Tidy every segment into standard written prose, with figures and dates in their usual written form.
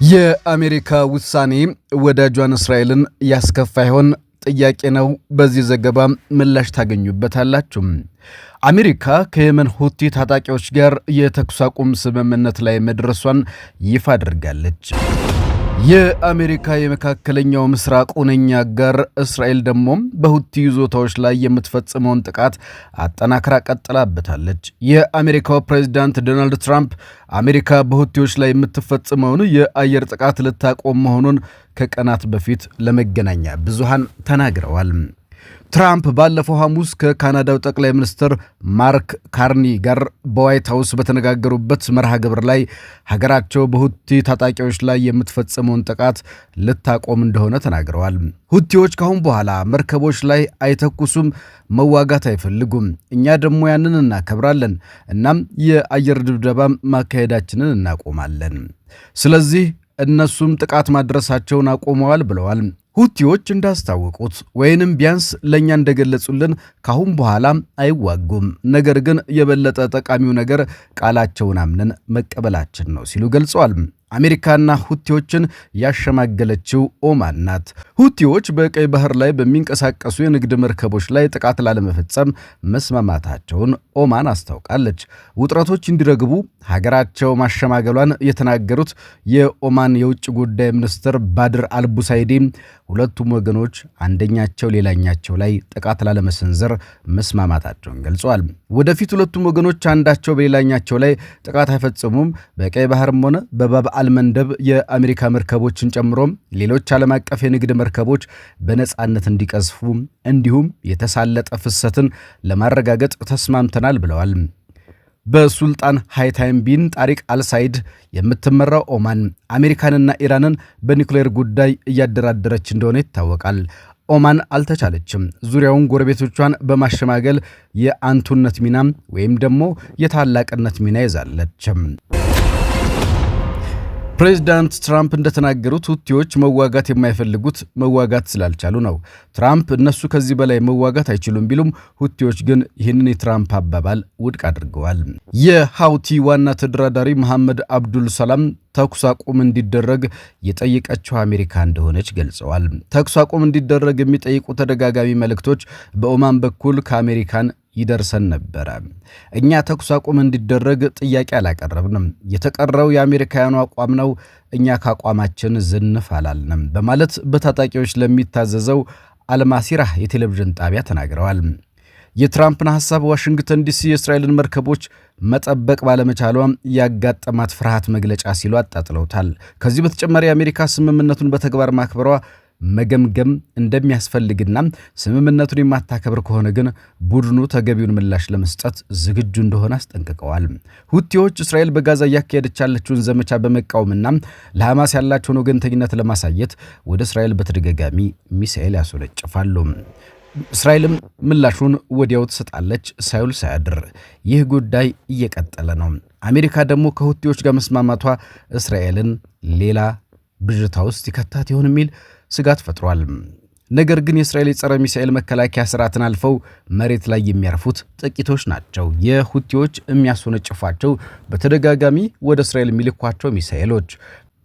የአሜሪካ ውሳኔ ወዳጇን እስራኤልን ያስከፋ ይሆን? ጥያቄ ነው። በዚህ ዘገባ ምላሽ ታገኙበታላችሁ። አሜሪካ ከየመን ሁቲ ታጣቂዎች ጋር የተኩስ አቁም ስምምነት ላይ መድረሷን ይፋ አድርጋለች። የአሜሪካ የመካከለኛው ምስራቅ ሁነኛ አጋር እስራኤል ደግሞ በሁቲ ይዞታዎች ላይ የምትፈጽመውን ጥቃት አጠናክራ ቀጥላበታለች። የአሜሪካው ፕሬዝዳንት ዶናልድ ትራምፕ አሜሪካ በሁቲዎች ላይ የምትፈጽመውን የአየር ጥቃት ልታቆም መሆኑን ከቀናት በፊት ለመገናኛ ብዙሃን ተናግረዋል። ትራምፕ ባለፈው ሐሙስ ከካናዳው ጠቅላይ ሚኒስትር ማርክ ካርኒ ጋር በዋይት ሃውስ በተነጋገሩበት መርሃ ግብር ላይ ሀገራቸው በሁቲ ታጣቂዎች ላይ የምትፈጽመውን ጥቃት ልታቆም እንደሆነ ተናግረዋል። ሁቲዎች ካሁን በኋላ መርከቦች ላይ አይተኩሱም፣ መዋጋት አይፈልጉም። እኛ ደግሞ ያንን እናከብራለን። እናም የአየር ድብደባ ማካሄዳችንን እናቆማለን። ስለዚህ እነሱም ጥቃት ማድረሳቸውን አቆመዋል ብለዋል። ሁቲዎች እንዳስታወቁት ወይንም ቢያንስ ለኛ እንደገለጹልን ካሁን በኋላ አይዋጉም፣ ነገር ግን የበለጠ ጠቃሚው ነገር ቃላቸውን አምነን መቀበላችን ነው ሲሉ ገልጸዋል። አሜሪካና ሁቲዎችን ያሸማገለችው ኦማን ናት። ሁቲዎች በቀይ ባህር ላይ በሚንቀሳቀሱ የንግድ መርከቦች ላይ ጥቃት ላለመፈጸም መስማማታቸውን ኦማን አስታውቃለች። ውጥረቶች እንዲረግቡ ሀገራቸው ማሸማገሏን የተናገሩት የኦማን የውጭ ጉዳይ ሚኒስትር ባድር አልቡሳይዲ ሁለቱም ወገኖች አንደኛቸው ሌላኛቸው ላይ ጥቃት ላለመሰንዘር መስማማታቸውን ገልጸዋል። ወደፊት ሁለቱም ወገኖች አንዳቸው በሌላኛቸው ላይ ጥቃት አይፈጽሙም፣ በቀይ ባህርም ሆነ በባብ አልመንደብ የአሜሪካ መርከቦችን ጨምሮ ሌሎች ዓለም አቀፍ የንግድ መርከቦች በነጻነት እንዲቀዝፉ እንዲሁም የተሳለጠ ፍሰትን ለማረጋገጥ ተስማምተናል ብለዋል። በሱልጣን ሃይታም ቢን ጣሪቅ አልሳይድ የምትመራው ኦማን አሜሪካንና ኢራንን በኒውክሌር ጉዳይ እያደራደረች እንደሆነ ይታወቃል። ኦማን አልተቻለችም። ዙሪያውን ጎረቤቶቿን በማሸማገል የአንቱነት ሚና ወይም ደግሞ የታላቅነት ሚና ይዛለች። ፕሬዝዳንት ትራምፕ እንደተናገሩት ሁቲዎች መዋጋት የማይፈልጉት መዋጋት ስላልቻሉ ነው። ትራምፕ እነሱ ከዚህ በላይ መዋጋት አይችሉም ቢሉም ሁቲዎች ግን ይህንን የትራምፕ አባባል ውድቅ አድርገዋል። የሃውቲ ዋና ተደራዳሪ መሐመድ አብዱል ሰላም ተኩስ አቁም እንዲደረግ የጠየቀችው አሜሪካ እንደሆነች ገልጸዋል። ተኩስ አቁም እንዲደረግ የሚጠይቁ ተደጋጋሚ መልእክቶች በኦማን በኩል ከአሜሪካን ይደርሰን ነበረ። እኛ ተኩስ አቁም እንዲደረግ ጥያቄ አላቀረብንም። የተቀረው የአሜሪካውያኑ አቋም ነው። እኛ ከአቋማችን ዝንፍ አላልንም በማለት በታጣቂዎች ለሚታዘዘው አልማሲራ የቴሌቪዥን ጣቢያ ተናግረዋል። የትራምፕን ሐሳብ ዋሽንግተን ዲሲ የእስራኤልን መርከቦች መጠበቅ ባለመቻሏ ያጋጠማት ፍርሃት መግለጫ ሲሉ አጣጥለውታል። ከዚህ በተጨማሪ አሜሪካ ስምምነቱን በተግባር ማክበሯ መገምገም እንደሚያስፈልግና ስምምነቱን የማታከብር ከሆነ ግን ቡድኑ ተገቢውን ምላሽ ለመስጠት ዝግጁ እንደሆነ አስጠንቅቀዋል። ሁቲዎች እስራኤል በጋዛ እያካሄደች ያለችውን ዘመቻ በመቃወምና ለሐማስ ያላቸውን ወገንተኝነት ለማሳየት ወደ እስራኤል በተደጋጋሚ ሚሳኤል ያስወነጭፋሉ። እስራኤልም ምላሹን ወዲያው ትሰጣለች፣ ሳይውል ሳያድር። ይህ ጉዳይ እየቀጠለ ነው። አሜሪካ ደግሞ ከሁቲዎች ጋር መስማማቷ እስራኤልን ሌላ ብዥታ ውስጥ ይከታት ይሆን የሚል ስጋት ፈጥሯል። ነገር ግን የእስራኤል የጸረ ሚሳኤል መከላከያ ስርዓትን አልፈው መሬት ላይ የሚያርፉት ጥቂቶች ናቸው። የሁቲዎች የሚያስወነጭፏቸው በተደጋጋሚ ወደ እስራኤል የሚልኳቸው ሚሳኤሎች።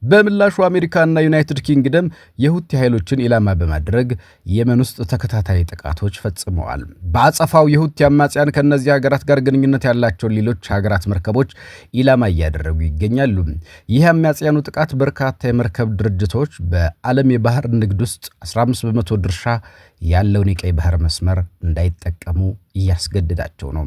በምላሹ አሜሪካና ዩናይትድ ኪንግደም የሁቲ ኃይሎችን ኢላማ በማድረግ የመን ውስጥ ተከታታይ ጥቃቶች ፈጽመዋል። በአጸፋው የሁቲ አማጽያን ከእነዚህ ሀገራት ጋር ግንኙነት ያላቸውን ሌሎች ሀገራት መርከቦች ኢላማ እያደረጉ ይገኛሉ። ይህ አማጽያኑ ጥቃት በርካታ የመርከብ ድርጅቶች በዓለም የባህር ንግድ ውስጥ 15 በመቶ ድርሻ ያለውን የቀይ ባህር መስመር እንዳይጠቀሙ እያስገደዳቸው ነው።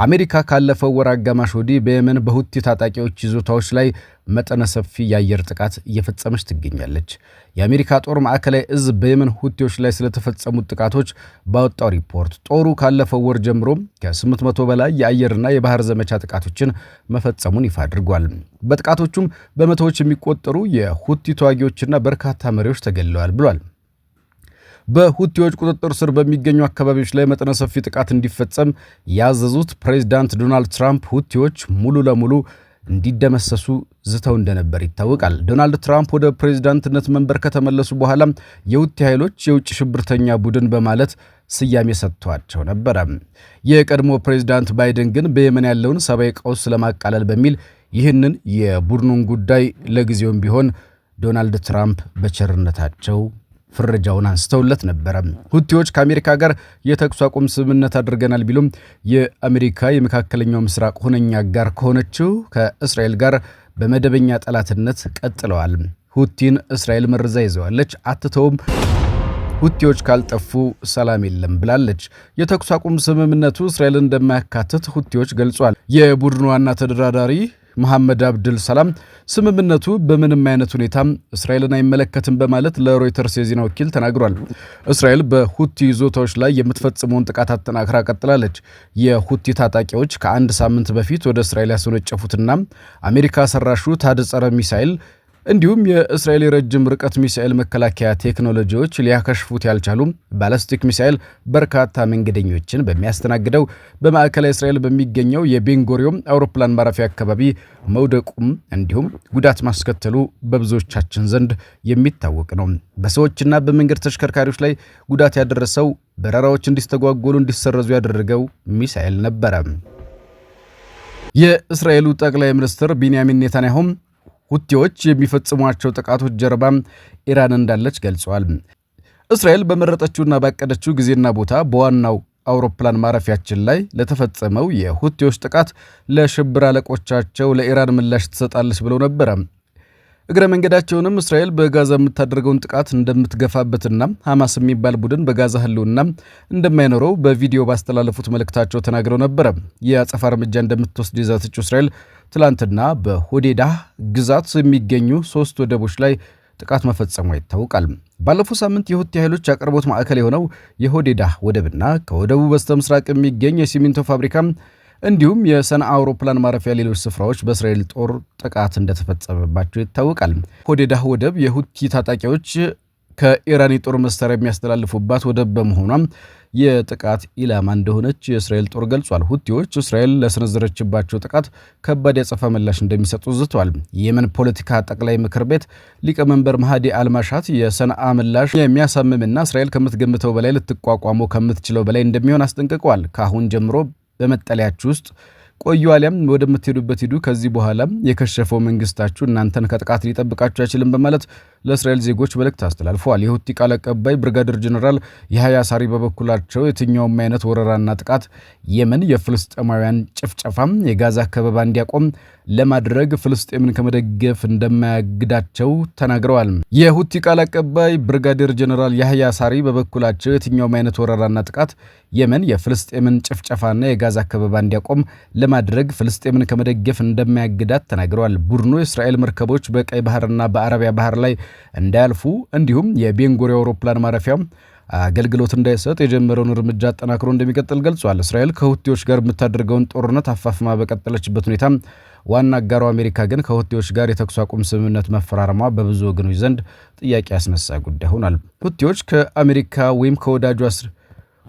አሜሪካ ካለፈው ወር አጋማሽ ወዲህ በየመን በሁቲ ታጣቂዎች ይዞታዎች ላይ መጠነ ሰፊ የአየር ጥቃት እየፈጸመች ትገኛለች። የአሜሪካ ጦር ማዕከላዊ እዝ በየመን ሁቲዎች ላይ ስለተፈጸሙት ጥቃቶች ባወጣው ሪፖርት ጦሩ ካለፈው ወር ጀምሮ ከ800 በላይ የአየርና የባህር ዘመቻ ጥቃቶችን መፈጸሙን ይፋ አድርጓል። በጥቃቶቹም በመቶዎች የሚቆጠሩ የሁቲ ተዋጊዎችና በርካታ መሪዎች ተገድለዋል ብሏል። በሁቲዎች ቁጥጥር ስር በሚገኙ አካባቢዎች ላይ መጠነ ሰፊ ጥቃት እንዲፈጸም ያዘዙት ፕሬዝዳንት ዶናልድ ትራምፕ ሁቲዎች ሙሉ ለሙሉ እንዲደመሰሱ ዝተው እንደነበር ይታወቃል። ዶናልድ ትራምፕ ወደ ፕሬዝዳንትነት መንበር ከተመለሱ በኋላ የሁቲ ኃይሎች የውጭ ሽብርተኛ ቡድን በማለት ስያሜ ሰጥቷቸው ነበር። የቀድሞ ፕሬዝዳንት ባይደን ግን በየመን ያለውን ሰብአዊ ቀውስ ለማቃለል በሚል ይህንን የቡድኑን ጉዳይ ለጊዜውም ቢሆን ዶናልድ ትራምፕ በቸርነታቸው ፍረጃውን አንስተውለት ነበረ። ሁቲዎች ከአሜሪካ ጋር የተኩስ አቁም ስምምነት አድርገናል ቢሉም የአሜሪካ የመካከለኛው ምስራቅ ሁነኛ አጋር ከሆነችው ከእስራኤል ጋር በመደበኛ ጠላትነት ቀጥለዋል። ሁቲን እስራኤል መርዛ ይዘዋለች፣ አትተውም፣ ሁቲዎች ካልጠፉ ሰላም የለም ብላለች። የተኩስ አቁም ስምምነቱ እስራኤልን እንደማያካትት ሁቲዎች ገልጿል። የቡድኑ ዋና ተደራዳሪ መሐመድ አብድል ሰላም ስምምነቱ በምንም አይነት ሁኔታ እስራኤልን አይመለከትም በማለት ለሮይተርስ የዜና ወኪል ተናግሯል። እስራኤል በሁቲ ይዞታዎች ላይ የምትፈጽመውን ጥቃት አጠናክራ ቀጥላለች። የሁቲ ታጣቂዎች ከአንድ ሳምንት በፊት ወደ እስራኤል ያስወነጨፉትና አሜሪካ ሰራሹ ታድ ጸረ ሚሳኤል እንዲሁም የእስራኤል የረጅም ርቀት ሚሳኤል መከላከያ ቴክኖሎጂዎች ሊያከሽፉት ያልቻሉ ባላስቲክ ሚሳኤል በርካታ መንገደኞችን በሚያስተናግደው በማዕከላዊ እስራኤል በሚገኘው የቤንጎሪዮም አውሮፕላን ማረፊያ አካባቢ መውደቁም እንዲሁም ጉዳት ማስከተሉ በብዙዎቻችን ዘንድ የሚታወቅ ነው። በሰዎችና በመንገድ ተሽከርካሪዎች ላይ ጉዳት ያደረሰው በረራዎች እንዲስተጓጎሉ እንዲሰረዙ ያደረገው ሚሳኤል ነበረ። የእስራኤሉ ጠቅላይ ሚኒስትር ቢንያሚን ኔታንያሁም ሁቲዎች የሚፈጽሟቸው ጥቃቶች ጀርባ ኢራን እንዳለች ገልጸዋል። እስራኤል በመረጠችውና ባቀደችው ጊዜና ቦታ በዋናው አውሮፕላን ማረፊያችን ላይ ለተፈጸመው የሁቲዎች ጥቃት ለሽብር አለቆቻቸው ለኢራን ምላሽ ትሰጣለች ብለው ነበረ። እግረ መንገዳቸውንም እስራኤል በጋዛ የምታደርገውን ጥቃት እንደምትገፋበትና ሐማስ የሚባል ቡድን በጋዛ ህልውና እንደማይኖረው በቪዲዮ ባስተላለፉት መልእክታቸው ተናግረው ነበረ። የአጸፋ እርምጃ እንደምትወስድ የዛተችው እስራኤል ትላንትና በሆዴዳ ግዛት የሚገኙ 3 ወደቦች ላይ ጥቃት መፈጸሟ ይታወቃል። ባለፈው ሳምንት የሁቲ ኃይሎች አቅርቦት ማዕከል የሆነው የሆዴዳ ወደብና ከወደቡ በስተምስራቅ የሚገኝ የሲሚንቶ ፋብሪካ እንዲሁም የሰንዓ አውሮፕላን ማረፊያ ሌሎች ስፍራዎች በእስራኤል ጦር ጥቃት እንደተፈጸመባቸው ይታወቃል። ሆዴዳ ወደብ የሁቲ ታጣቂዎች ከኢራን የጦር መሳሪያ የሚያስተላልፉባት ወደብ በመሆኗም የጥቃት ኢላማ እንደሆነች የእስራኤል ጦር ገልጿል። ሁቲዎች እስራኤል ለሰነዘረችባቸው ጥቃት ከባድ ያጸፋ ምላሽ እንደሚሰጡ ዝተዋል። የየመን ፖለቲካ ጠቅላይ ምክር ቤት ሊቀመንበር መሃዲ አልማሻት የሰንዓ ምላሽ የሚያሳምምና እስራኤል ከምትገምተው በላይ ልትቋቋመው ከምትችለው በላይ እንደሚሆን አስጠንቅቀዋል። ከአሁን ጀምሮ በመጠለያችሁ ውስጥ ቆዩ፣ አሊያም ወደምትሄዱበት ሂዱ። ከዚህ በኋላ የከሸፈው መንግስታችሁ እናንተን ከጥቃት ሊጠብቃችሁ አይችልም በማለት ለእስራኤል ዜጎች መልእክት አስተላልፈዋል። የሁቲ ቃል አቀባይ ብርጋዴር ጀነራል ያህያ ሳሪ በበኩላቸው የትኛውም አይነት ወረራና ጥቃት የመን የፍልስጤማውያን ጭፍጨፋም የጋዛ ከበባ እንዲያቆም ለማድረግ ፍልስጤምን ከመደገፍ እንደማያግዳቸው ተናግረዋል። የሁቲ ቃል አቀባይ ብርጋዴር ጀነራል ያህያ ሳሪ በበኩላቸው የትኛውም አይነት ወረራና ጥቃት የመን የፍልስጤምን ጭፍጨፋና የጋዛ ከበባ እንዲያቆም ለማድረግ ፍልስጤምን ከመደገፍ እንደማያግዳት ተናግረዋል። ቡድኑ የእስራኤል መርከቦች በቀይ ባህርና በአረቢያ ባህር ላይ እንዳያልፉ እንዲሁም የቤንጎሪ አውሮፕላን ማረፊያ አገልግሎት እንዳይሰጥ የጀመረውን እርምጃ አጠናክሮ እንደሚቀጥል ገልጿል። እስራኤል ከሁቲዎች ጋር የምታደርገውን ጦርነት አፋፍማ በቀጠለችበት ሁኔታ ዋና አጋሩ አሜሪካ ግን ከሁቲዎች ጋር የተኩስ አቁም ስምምነት መፈራረሟ በብዙ ወገኖች ዘንድ ጥያቄ ያስነሳ ጉዳይ ሆኗል።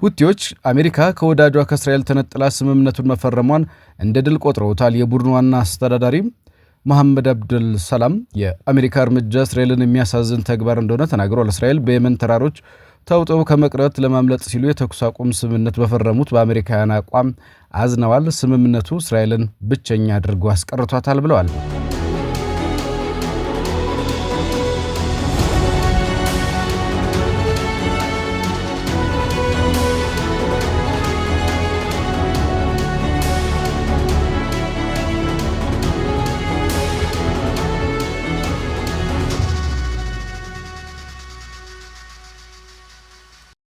ሁቲዎች አሜሪካ ከወዳጇ ከእስራኤል ተነጥላ ስምምነቱን መፈረሟን እንደ ድል ቆጥረውታል። የቡድኑ ዋና አስተዳዳሪ መሐመድ አብድል ሰላም የአሜሪካ እርምጃ እስራኤልን የሚያሳዝን ተግባር እንደሆነ ተናግሯል። እስራኤል በየመን ተራሮች ተውጠው ከመቅረት ለማምለጥ ሲሉ የተኩስ አቁም ስምምነት በፈረሙት በአሜሪካውያን አቋም አዝነዋል። ስምምነቱ እስራኤልን ብቸኛ አድርጎ አስቀርቷታል ብለዋል።